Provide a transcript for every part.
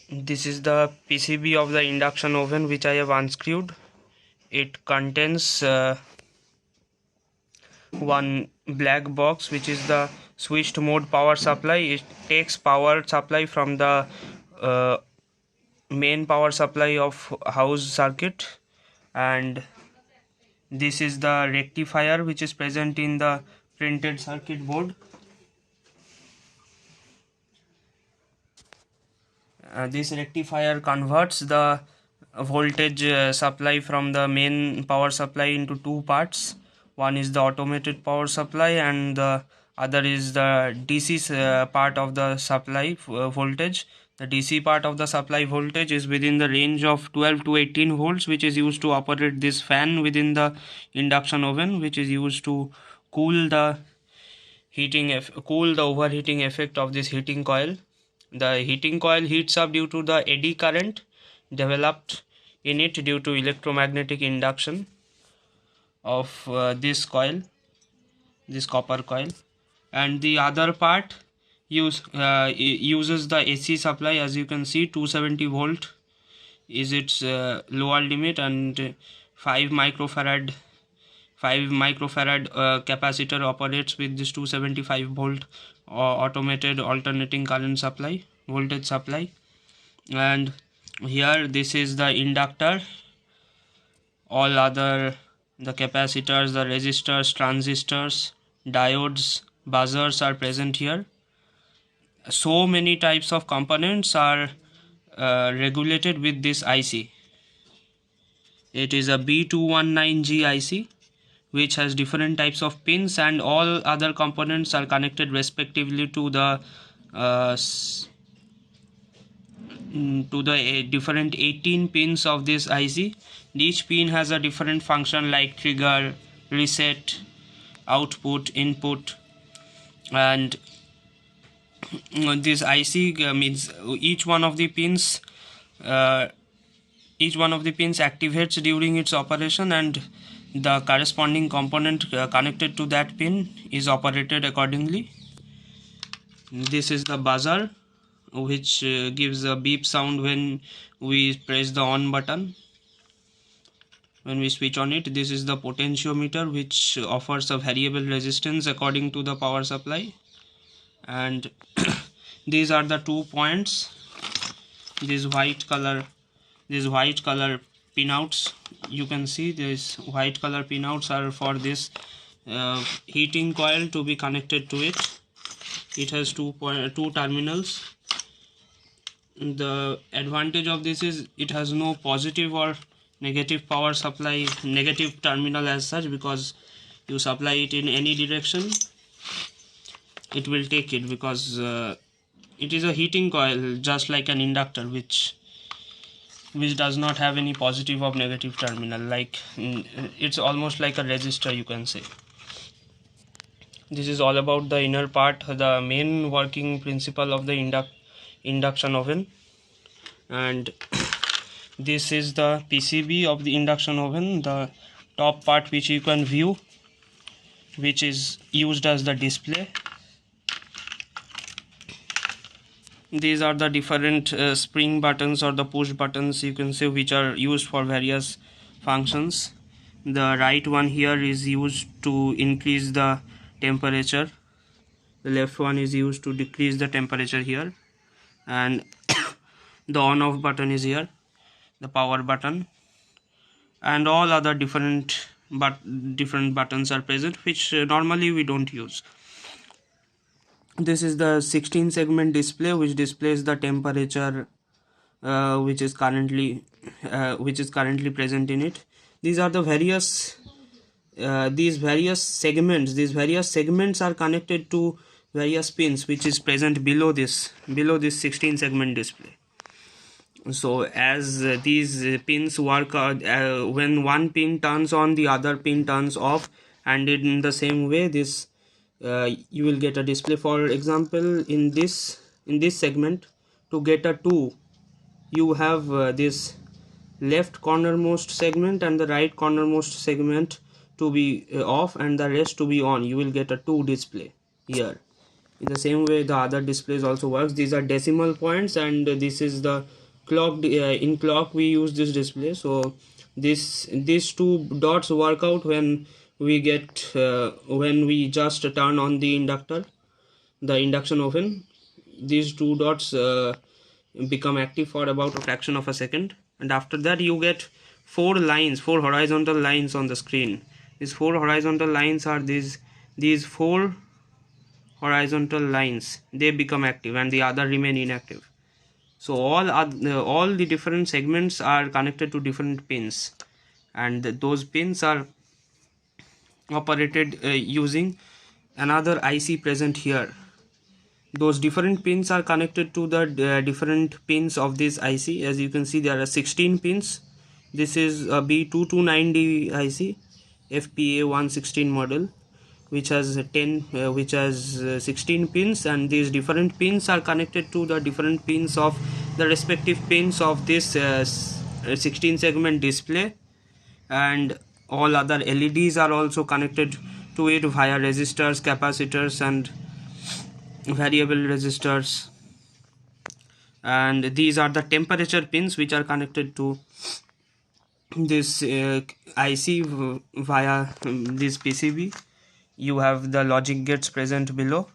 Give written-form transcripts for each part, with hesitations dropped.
This is the PCB of the induction oven which I have unscrewed. It contains one black box which is the switched mode power supply. It takes power supply from the uh, main power supply of house circuit, and this is the rectifier which is present in the printed circuit board. This rectifier converts the voltage supply from the main power supply into two parts. One is the automated power supply and the other is the DC part of the supply voltage. The DC part of the supply voltage is within the range of 12 to 18 volts, which is used to operate this fan within the induction oven, which is used to cool the overheating effect of this heating coil. The heating coil heats up due to the eddy current developed in it due to electromagnetic induction of this copper coil, and the other part uses the AC supply. As you can see, 270 volt is its lower limit, and 5 microfarad capacitor operates with this 275 volt automated alternating current supply, voltage supply. And here this is the inductor. All other, the capacitors, the resistors, transistors, diodes, buzzers are present here. So many types of components are regulated with this IC. It is a B219G IC which has different types of pins, and all other components are connected respectively to the different 18 pins of this IC. Each pin has a different function like trigger, reset, output, input, and this IC means each one of the pins activates during its operation, and the corresponding component connected to that pin is operated accordingly. This is the buzzer, which gives a beep sound when we press the on button, when we switch on it. This is the potentiometer, which offers a variable resistance according to the power supply. And these are the 2 points. These white color pinouts, you can see these white color pinouts are for this heating coil to be connected to it. It has two terminals. The advantage of this is it has no positive or negative power supply, negative terminal as such, because you supply it in any direction, it will take it, because it is a heating coil just like an inductor, which does not have any positive or negative terminal. Like it's almost like a resistor, you can say. This is all about the inner part, the main working principle of the induction oven. And this is the PCB of the induction oven, the top part which you can view, which is used as the display. These are the different spring buttons or the push buttons, you can say, which are used for various functions. The right one here is used to increase the temperature, the left one is used to decrease the temperature here, and the on off button is here, the power button, and all other different buttons are present, which normally we don't use. This is the 16 segment display, which displays the temperature which is currently present in it. These are the various segments are connected to various pins which is present below this 16 segment display. So as these pins work, when one pin turns on, the other pin turns off, and in the same way this you will get a display. For example, in this segment, to get a 2, you have this left cornermost segment and the right cornermost segment to be off and the rest to be on. You will get a 2 display here. In the same way the other displays also works. These are decimal points, and this is the clock. In clock we use this display. So these two dots work out when we get when we just turn on the induction oven. These two dots become active for about a fraction of a second, and after that you get four horizontal lines on the screen. These four horizontal lines are these four horizontal lines. They become active and the other remain inactive. So all the different segments are connected to different pins, and those pins are operated using another IC present here. Those different pins are connected to the different pins of this IC. As you can see, there are 16 pins. This is a B229D IC FPA 116 model, which has 16 pins, and these different pins are connected to the different pins of the respective pins of this 16 segment display, and all other LEDs are also connected to it via resistors, capacitors, and variable resistors. And these are the temperature pins which are connected to this IC via this PCB. You have the logic gates present below.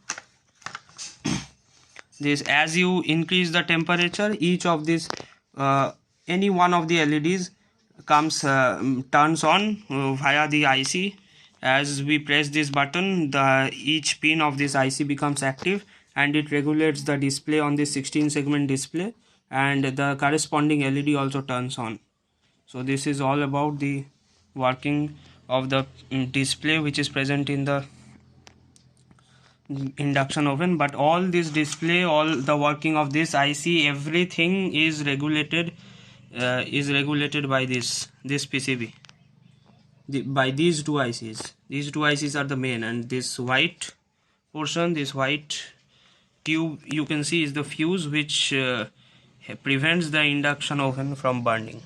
This, as you increase the temperature, each of these any one of the LEDs turns on via the IC. As we press this button, each pin of this IC becomes active, and it regulates the display on this 16 segment display, and the corresponding LED also turns on. So this is all about the working of the display which is present in the induction oven. But all this display, all the working of this IC, everything is regulated by this PCB, by these two ICs. These two ICs are the main, and this white portion, this white tube you can see, is the fuse which prevents the induction oven from burning.